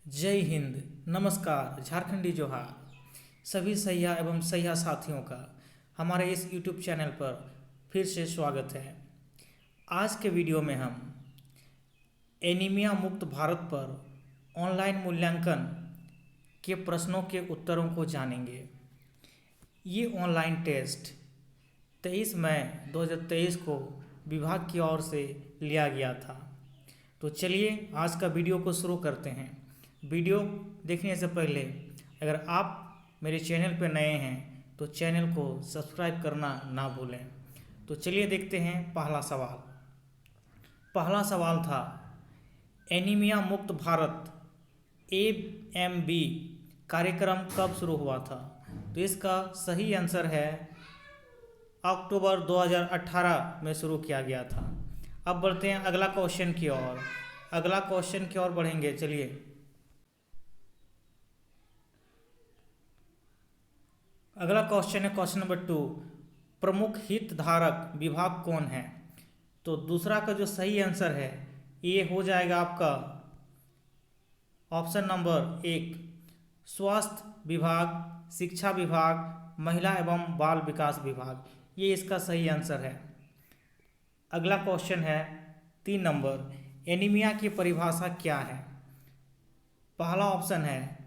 जय हिंद। नमस्कार। झारखंडी जोहार। सभी सैया एवं सैया साथियों का हमारे इस YouTube चैनल पर फिर से स्वागत है। आज के वीडियो में हम एनीमिया मुक्त भारत पर ऑनलाइन मूल्यांकन के प्रश्नों के उत्तरों को जानेंगे। ये ऑनलाइन टेस्ट 23 मई 2023 को विभाग की ओर से लिया गया था। तो चलिए आज का वीडियो को शुरू करते हैं। वीडियो देखने से पहले अगर आप मेरे चैनल पर नए हैं तो चैनल को सब्सक्राइब करना ना भूलें। तो चलिए देखते हैं पहला सवाल। पहला सवाल था एनीमिया मुक्त भारत AMB कार्यक्रम कब शुरू हुआ था। तो इसका सही आंसर है अक्टूबर 2018 में शुरू किया गया था। अब बढ़ते हैं अगला क्वेश्चन की ओर। अगला क्वेश्चन की ओर बढ़ेंगे। चलिए अगला क्वेश्चन है क्वेश्चन नंबर 2। प्रमुख हितधारक विभाग कौन है। तो दूसरा का जो सही आंसर है ये हो जाएगा आपका ऑप्शन नंबर 1 स्वास्थ्य विभाग, शिक्षा विभाग, महिला एवं बाल विकास विभाग। ये इसका सही आंसर है। अगला क्वेश्चन है 3 नंबर। एनीमिया की परिभाषा क्या है। पहला ऑप्शन है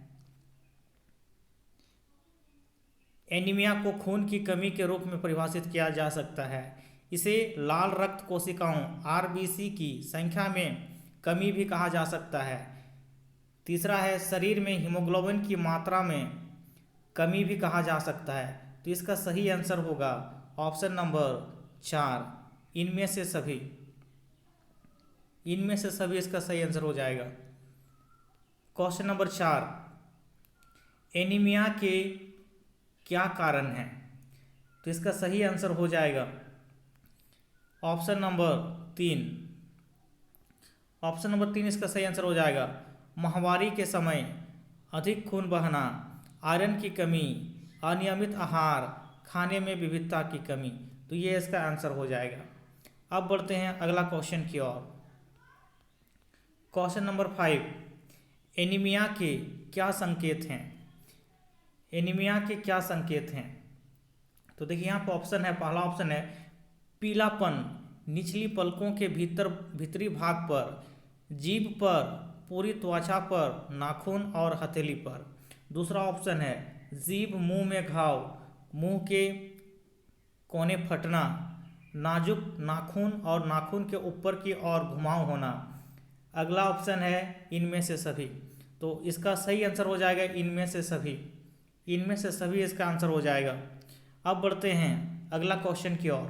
एनीमिया को खून की कमी के रूप में परिभाषित किया जा सकता है। इसे लाल रक्त कोशिकाओं RBC की संख्या में कमी भी कहा जा सकता है। तीसरा है शरीर में हीमोग्लोबिन की मात्रा में कमी भी कहा जा सकता है। तो इसका सही आंसर होगा ऑप्शन नंबर 4 इनमें से सभी। इनमें से सभी इसका सही आंसर हो जाएगा। क्वेश्चन नंबर 4 एनीमिया के क्या कारण है। तो इसका सही आंसर हो जाएगा ऑप्शन नंबर 3। ऑप्शन नंबर 3 इसका सही आंसर हो जाएगा माहवारी के समय अधिक खून बहना, आयरन की कमी, अनियमित आहार, खाने में विविधता की कमी। तो ये इसका आंसर हो जाएगा। अब बढ़ते हैं अगला क्वेश्चन की ओर। क्वेश्चन नंबर 5 एनीमिया के क्या संकेत हैं। एनीमिया के क्या संकेत हैं। तो देखिए यहाँ पर ऑप्शन है। पहला ऑप्शन है पीलापन निचली पलकों के भीतरी भाग पर, जीभ पर, पूरी त्वचा पर, नाखून और हथेली पर। दूसरा ऑप्शन है जीभ मुंह में घाव, मुंह के कोने फटना, नाजुक नाखून और नाखून के ऊपर की ओर घुमाव होना। अगला ऑप्शन है इनमें से सभी। तो इसका सही आंसर हो जाएगा इनमें से सभी। इनमें से सभी इसका आंसर हो जाएगा। अब बढ़ते हैं अगला क्वेश्चन की ओर।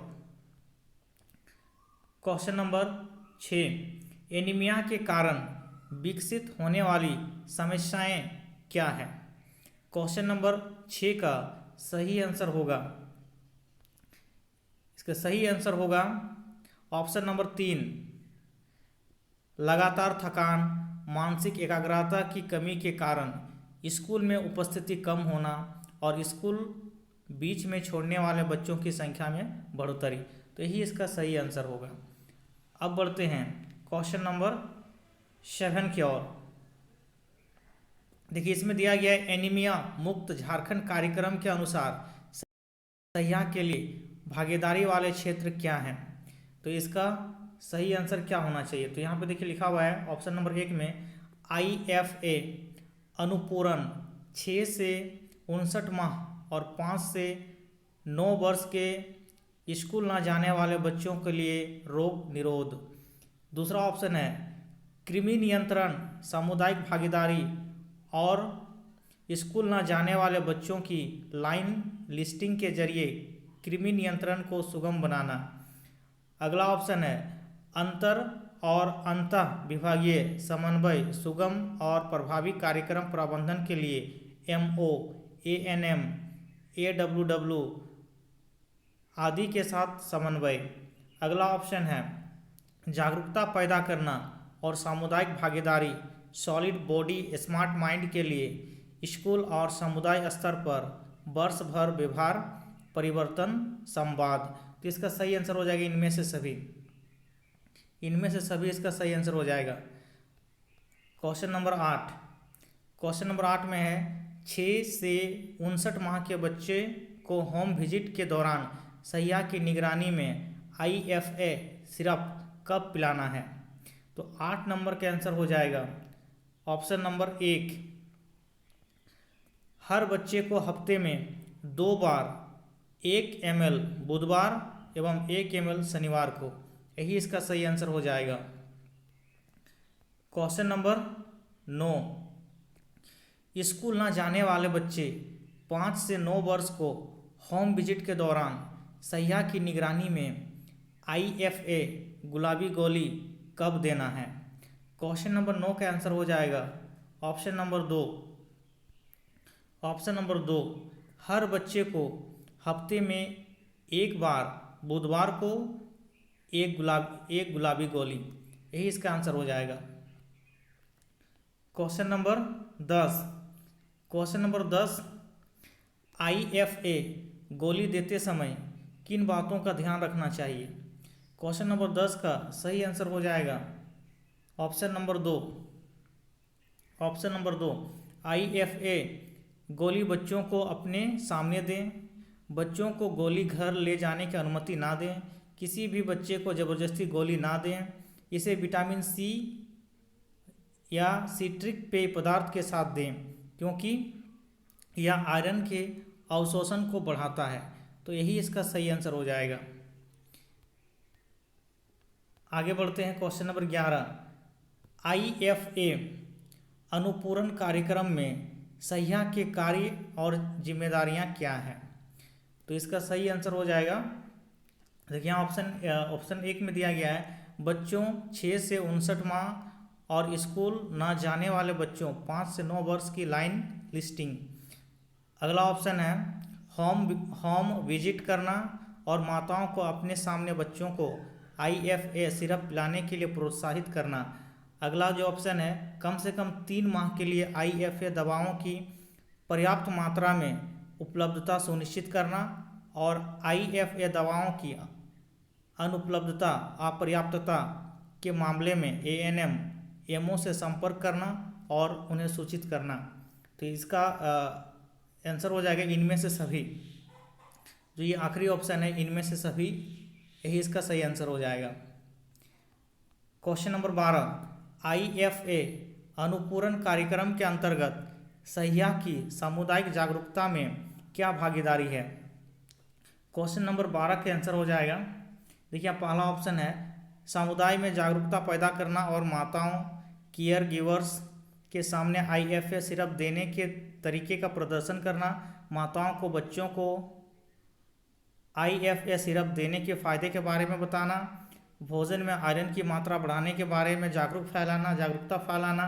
क्वेश्चन नंबर 6 एनीमिया के कारण विकसित होने वाली समस्याएं क्या है। क्वेश्चन नंबर 6 का सही आंसर होगा, इसका सही आंसर होगा ऑप्शन नंबर 3 लगातार थकान, मानसिक एकाग्रता की कमी के कारण स्कूल में उपस्थिति कम होना और स्कूल बीच में छोड़ने वाले बच्चों की संख्या में बढ़ोतरी। तो यही इसका सही आंसर होगा। अब बढ़ते हैं क्वेश्चन नंबर 7 की ओर। देखिए इसमें दिया गया है एनीमिया मुक्त झारखंड कार्यक्रम के अनुसार सहिया के लिए भागीदारी वाले क्षेत्र क्या हैं। तो इसका सही आंसर क्या होना चाहिए। तो यहाँ पे देखिए लिखा हुआ है ऑप्शन नंबर 1 में IFA अनुपूरण 6 से 59 माह और 5 से 9 वर्ष के स्कूल ना जाने वाले बच्चों के लिए रोग निरोध। दूसरा ऑप्शन है कृमि नियंत्रण, सामुदायिक भागीदारी और स्कूल ना जाने वाले बच्चों की लाइन लिस्टिंग के जरिए कृमि नियंत्रण को सुगम बनाना। अगला ऑप्शन है अंतर और अंतः विभागीय समन्वय, सुगम और प्रभावी कार्यक्रम प्रबंधन के लिए MO, ANM, AWW आदि के साथ समन्वय। अगला ऑप्शन है जागरूकता पैदा करना और सामुदायिक भागीदारी, सॉलिड बॉडी स्मार्ट माइंड के लिए स्कूल और समुदाय स्तर पर वर्ष भर व्यवहार परिवर्तन संवाद। तो इसका सही आंसर हो जाएगा इनमें से सभी। इनमें से सभी इसका सही आंसर हो जाएगा। क्वेश्चन नंबर 8 क्वेश्चन नंबर 8 में है 6 से 59 माह के बच्चे को होम विजिट के दौरान सहिया की निगरानी में IFA सिरप कब पिलाना है। तो 8 नंबर के आंसर हो जाएगा ऑप्शन नंबर 1, हर बच्चे को हफ्ते में 2 बार 1 ml बुधवार एवं 1 ml शनिवार को, यही इसका सही आंसर हो जाएगा। क्वेश्चन नंबर 9, स्कूल ना जाने वाले बच्चे 5 से 9 वर्ष को होम विजिट के दौरान सहिया की निगरानी में IFA गुलाबी गोली कब देना है। क्वेश्चन नंबर 9 का आंसर हो जाएगा ऑप्शन नंबर 2। ऑप्शन नंबर 2, हर बच्चे को हफ्ते में 1 बार बुधवार को एक गुलाबी गोली, यही इसका आंसर हो जाएगा। Question number 10, question number 10, IFA गोली देते समय किन बातों का ध्यान रखना चाहिए। क्वेश्चन नंबर 10 का सही आंसर हो जाएगा option number 2। Option number 2, IFA गोली बच्चों को अपने सामने दें, बच्चों को गोली घर ले जाने की अनुमति ना दें, किसी भी बच्चे को ज़बरदस्ती गोली ना दें, इसे विटामिन C या सिट्रिक पेय पदार्थ के साथ दें क्योंकि यह आयरन के अवशोषण को बढ़ाता है। तो यही इसका सही आंसर हो जाएगा। आगे बढ़ते हैं क्वेश्चन नंबर 11, IFA अनुपूरण कार्यक्रम में सहिया के कार्य और जिम्मेदारियां क्या हैं। तो इसका सही आंसर हो जाएगा, देखिए यहाँ ऑप्शन 1 में दिया गया है बच्चों 6 से 59 माह और स्कूल ना जाने वाले बच्चों 5 से 9 वर्ष की लाइन लिस्टिंग। अगला ऑप्शन है होम विजिट करना और माताओं को अपने सामने बच्चों को IFA सिरप पिलाने के लिए प्रोत्साहित करना। अगला जो ऑप्शन है कम से कम 3 माह के लिए IFA दवाओं की पर्याप्त मात्रा में उपलब्धता सुनिश्चित करना और IFA दवाओं की अनुपलब्धता अपर्याप्तता के मामले में ANM MO से संपर्क करना और उन्हें सूचित करना। तो इसका आंसर हो जाएगा इनमें से सभी। जो ये आखिरी ऑप्शन है इनमें से सभी, यही इसका सही आंसर हो जाएगा। क्वेश्चन नंबर 12, IFA अनुपूरण कार्यक्रम के अंतर्गत सहिया की सामुदायिक जागरूकता में क्या भागीदारी है। क्वेश्चन नंबर 12 के आंसर हो जाएगा, देखिए पहला ऑप्शन है समुदाय में जागरूकता पैदा करना और माताओं केयर गिवर्स के सामने IFA सिरप देने के तरीके का प्रदर्शन करना, माताओं को बच्चों को IFA सिरप देने के फ़ायदे के बारे में बताना, भोजन में आयरन की मात्रा बढ़ाने के बारे में जागरूकता फैलाना,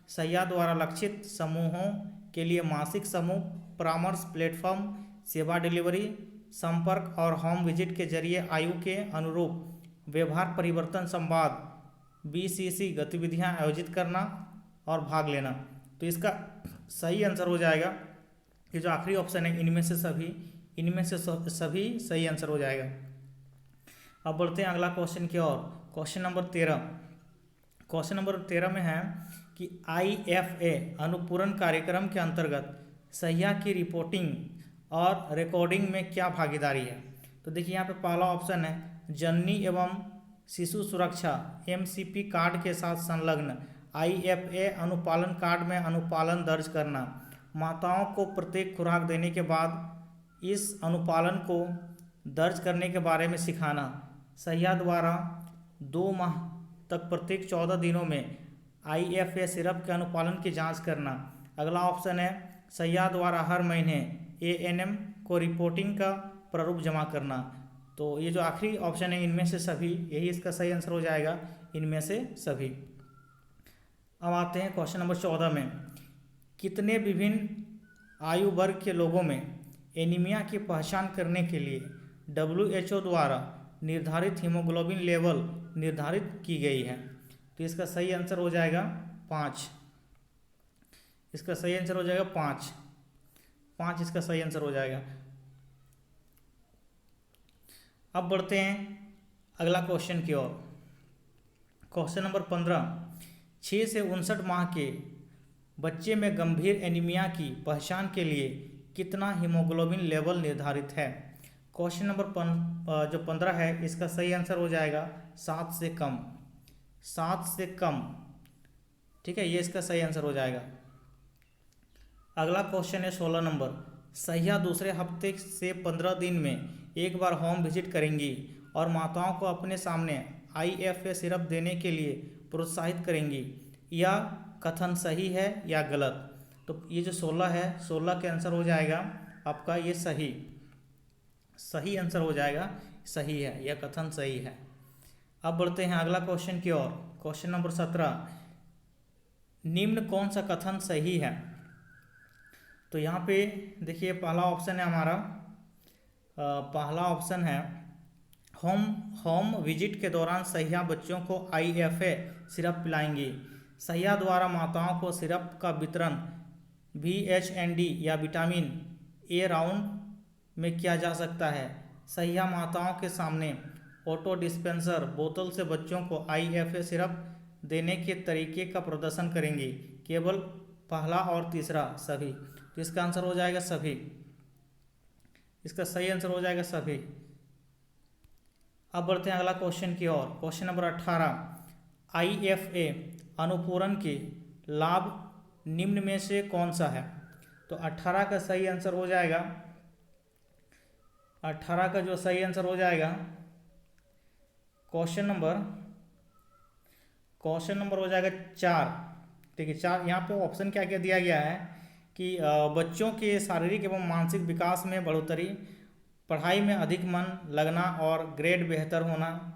सहिया द्वारा लक्षित समूहों के लिए मासिक समूह परामर्श प्लेटफॉर्म, सेवा डिलीवरी, संपर्क और होम विजिट के जरिए आयु के अनुरूप व्यवहार परिवर्तन संवाद BCC गतिविधियां आयोजित करना और भाग लेना। तो इसका सही आंसर हो जाएगा ये जो आखिरी ऑप्शन है इनमें से सभी सही आंसर हो जाएगा। अब बढ़ते हैं अगला क्वेश्चन की ओर। क्वेश्चन नंबर 13, क्वेश्चन नंबर 13 में है कि IFA अनुपूरण कार्यक्रम के अंतर्गत सहिया की रिपोर्टिंग और रिकॉर्डिंग में क्या भागीदारी है। तो देखिए यहाँ पे पहला ऑप्शन है जननी एवं शिशु सुरक्षा MCP कार्ड के साथ संलग्न IFA अनुपालन कार्ड में अनुपालन दर्ज करना, माताओं को प्रत्येक खुराक देने के बाद इस अनुपालन को दर्ज करने के बारे में सिखाना, सहिया द्वारा 2 माह तक प्रत्येक 14 दिनों में IFA सिरप के अनुपालन की जांच करना। अगला ऑप्शन है सहिया द्वारा हर महीने ANM को रिपोर्टिंग का प्रारूप जमा करना। तो ये जो आखिरी ऑप्शन है इनमें से सभी, यही इसका सही आंसर हो जाएगा, इनमें से सभी। अब आते हैं क्वेश्चन नंबर 14 में, कितने विभिन्न आयु वर्ग के लोगों में एनीमिया की पहचान करने के लिए WHO द्वारा निर्धारित हीमोग्लोबिन लेवल निर्धारित की गई है। तो इसका सही आंसर हो जाएगा 5। इसका सही आंसर हो जाएगा 5 इसका सही आंसर हो जाएगा। अब बढ़ते हैं अगला क्वेश्चन की ओर। क्वेश्चन नंबर 15, 6 से 59 माह के बच्चे में गंभीर एनीमिया की पहचान के लिए कितना हीमोग्लोबिन लेवल निर्धारित है? क्वेश्चन नंबर जो 15 है इसका सही आंसर हो जाएगा 7 से कम। 7 से कम, ठीक है, ये इसका सही आंसर हो जाएगा। अगला क्वेश्चन है 16 नंबर। सहिया दूसरे हफ्ते से 15 दिन में एक बार होम विजिट करेंगी और माताओं को अपने सामने IFA सिरप देने के लिए प्रोत्साहित करेंगी। यह कथन सही है या गलत? तो ये जो 16 है, 16 के आंसर हो जाएगा आपका ये सही। सही आंसर हो जाएगा, सही है, यह कथन सही है। अब बढ़ते हैं अगला क्वेश्चन की ओर। Question number 17। निम्न कौन सा कथन सही है? तो यहाँ पे देखिए पहला ऑप्शन है हमारा, पहला ऑप्शन है होम विजिट के दौरान सहिया बच्चों को IFA सिरप पिलाएंगी। सहिया द्वारा माताओं को सिरप का वितरण VHND या विटामिन A राउंड में किया जा सकता है। सहिया माताओं के सामने ऑटो डिस्पेंसर बोतल से बच्चों को IFA सिरप देने के तरीके का प्रदर्शन करेंगी। केवल पहला और तीसरा सभी। तो इसका आंसर हो जाएगा सभी। इसका सही आंसर हो जाएगा सभी। अब बढ़ते हैं अगला क्वेश्चन की ओर। Question number 18। IFA अनुपूरण के लाभ निम्न में से कौन सा है? तो 18 का सही आंसर हो जाएगा, 18 का जो सही आंसर हो जाएगा क्वेश्चन नंबर हो जाएगा 4। ठीक है, 4। यहाँ पे ऑप्शन क्या क्या दिया गया है कि बच्चों के शारीरिक एवं मानसिक विकास में बढ़ोतरी, पढ़ाई में अधिक मन लगना और ग्रेड बेहतर होना,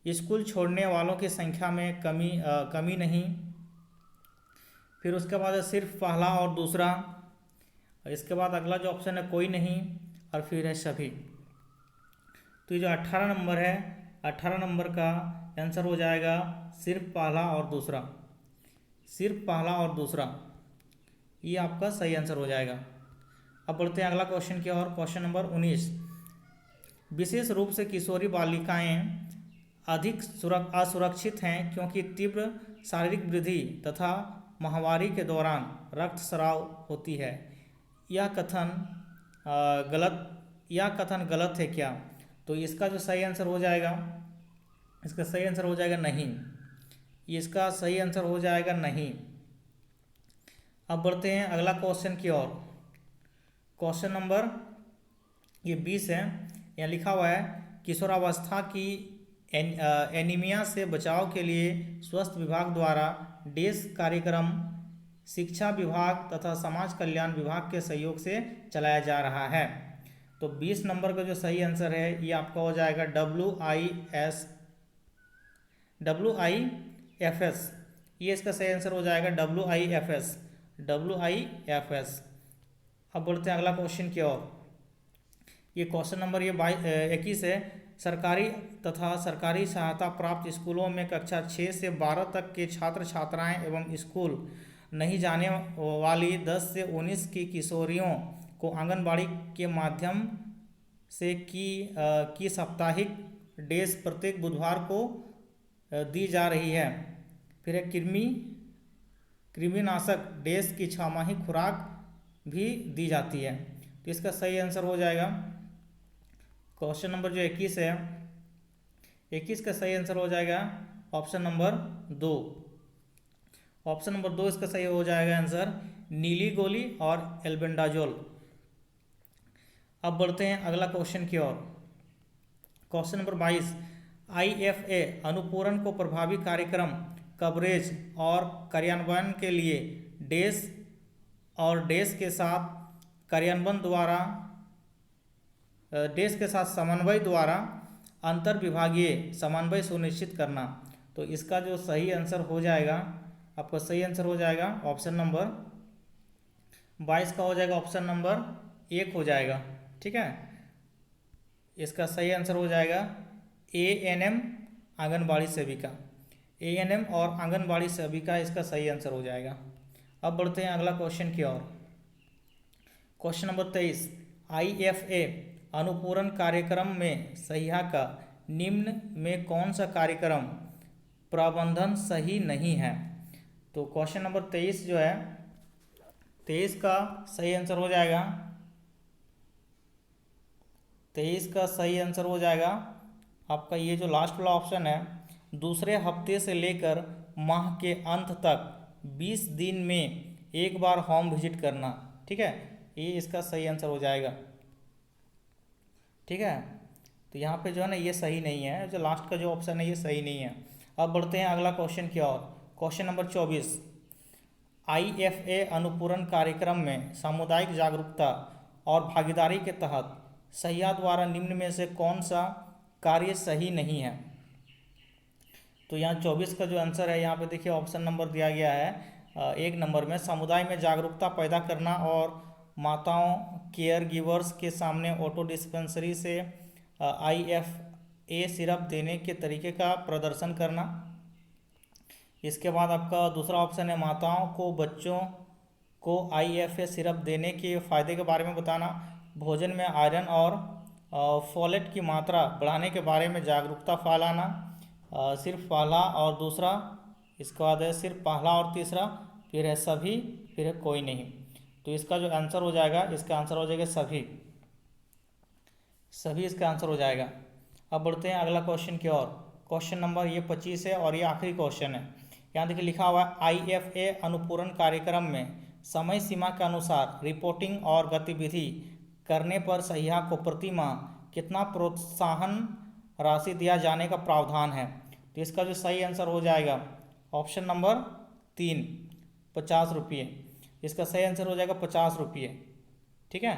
स्कूल छोड़ने वालों की संख्या में कमी नहीं। फिर उसके बाद सिर्फ पहला और दूसरा। इसके बाद अगला जो ऑप्शन है कोई नहीं, और फिर है सभी। तो ये जो 18 नंबर है, 18 नंबर का आंसर हो जाएगा सिर्फ पहला और दूसरा। सिर्फ पहला और दूसरा, ये आपका सही आंसर हो जाएगा। अब बढ़ते हैं अगला क्वेश्चन की ओर। Question number 19। विशेष रूप से किशोरी बालिकाएं अधिक असुरक्षित हैं क्योंकि तीव्र शारीरिक वृद्धि तथा माहवारी के दौरान रक्तस्राव होती है। यह कथन गलत है क्या? तो इसका जो सही आंसर हो जाएगा, इसका सही आंसर हो जाएगा नहीं। इसका सही आंसर हो जाएगा नहीं। अब बढ़ते हैं अगला क्वेश्चन की ओर। क्वेश्चन नंबर ये 20 है। यहाँ लिखा हुआ है किशोरावस्था की एनीमिया से बचाव के लिए स्वास्थ्य विभाग द्वारा डेस कार्यक्रम शिक्षा विभाग तथा समाज कल्याण विभाग के सहयोग से चलाया जा रहा है। तो 20 नंबर का जो सही आंसर है ये आपका हो जाएगा WIFS। ये इसका सही आंसर हो जाएगा WIFS। अब बढ़ते हैं अगला क्वेश्चन की ओर। ये क्वेश्चन नंबर 21 है। सरकारी तथा सरकारी सहायता प्राप्त स्कूलों में कक्षा 6 से 12 तक के छात्र छात्राएं एवं स्कूल नहीं जाने वाली 10 से 19 की किशोरियों को आंगनबाड़ी के माध्यम से की साप्ताहिक डेज प्रत्येक बुधवार को दी जा रही है। फिर है कृमिनाशक डेज की 6 माही खुराक भी दी जाती है। तो इसका सही आंसर हो जाएगा क्वेश्चन नंबर जो 21 है, 21 का सही आंसर हो जाएगा ऑप्शन नंबर 2। ऑप्शन नंबर 2 इसका सही हो जाएगा आंसर, नीली गोली और एल्बेंडाजोल। अब बढ़ते हैं अगला क्वेश्चन की ओर। Question number 22। IFA अनुपूरण को प्रभावी कार्यक्रम कवरेज और कार्यान्वयन के लिए डेस के साथ समन्वय द्वारा अंतर विभागीय समन्वय सुनिश्चित करना। तो इसका जो सही आंसर हो जाएगा, आपका सही आंसर हो जाएगा ऑप्शन नंबर 22 का हो जाएगा, ऑप्शन नंबर 1 हो जाएगा। ठीक है, इसका सही आंसर हो जाएगा ANM आंगनबाड़ी सेविका। ANM और आंगनबाड़ी सेविका इसका सही आंसर हो जाएगा। अब बढ़ते हैं अगला क्वेश्चन की ओर। Question number 23। IFA अनुपूरण कार्यक्रम में सहिया का निम्न में कौन सा कार्यक्रम प्रबंधन सही नहीं है? तो क्वेश्चन नंबर 23 जो है, 23 का सही आंसर हो जाएगा, 23 का सही आंसर हो जाएगा आपका ये जो लास्ट वाला ऑप्शन है, दूसरे हफ्ते से लेकर माह के अंत तक 20 दिन में एक बार होम विजिट करना। ठीक है, ये इसका सही आंसर हो जाएगा। ठीक है, तो यहाँ पे जो है ना ये सही नहीं है, जो लास्ट का जो ऑप्शन है ये सही नहीं है। अब बढ़ते हैं अगला क्वेश्चन की ओर। क्वेश्चन नंबर 24, IFA अनुपूरण कार्यक्रम में सामुदायिक जागरूकता और भागीदारी के तहत सहिया द्वारा निम्न में से कौन सा कार्य सही नहीं है। तो यहाँ 24 का जो आंसर है, यहाँ पे देखिए ऑप्शन नंबर दिया गया है 1 नंबर में, समुदाय में जागरूकता पैदा करना और माताओं केयर गिवर्स के सामने ऑटो डिस्पेंसरी से IFA सिरप देने के तरीके का प्रदर्शन करना। इसके बाद आपका दूसरा ऑप्शन है माताओं को बच्चों को IFA सिरप देने के फ़ायदे के बारे में बताना, भोजन में आयरन और फोलेट की मात्रा बढ़ाने के बारे में जागरूकता फैलाना। सिर्फ पहला और दूसरा, इसके बाद है सिर्फ पहला और तीसरा, फिर है सभी, फिर है कोई नहीं। तो इसका जो आंसर हो जाएगा, इसका आंसर हो जाएगा सभी, सभी इसका आंसर हो जाएगा। अब बढ़ते हैं अगला क्वेश्चन की ओर। क्वेश्चन नंबर ये 25 है और ये आखिरी क्वेश्चन है। यहाँ देखिए लिखा हुआ है IFA अनुपूरण कार्यक्रम में समय सीमा के अनुसार रिपोर्टिंग और गतिविधि करने पर सहिया को प्रति माह कितना प्रोत्साहन राशि दिया जाने का प्रावधान है। तो इसका जो सही आंसर हो जाएगा ऑप्शन नंबर 3, 50 रुपये। इसका सही आंसर हो जाएगा 50 रुपये। ठीक है,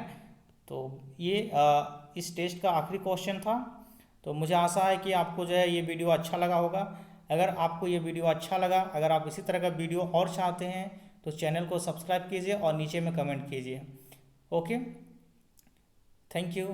तो ये इस टेस्ट का आखिरी क्वेश्चन था। तो मुझे आशा है कि आपको जो है ये वीडियो अच्छा लगा होगा। अगर आपको ये वीडियो अच्छा लगा, अगर आप इसी तरह का वीडियो और चाहते हैं तो चैनल को सब्सक्राइब कीजिए और नीचे में कमेंट कीजिए। Okay, thank you.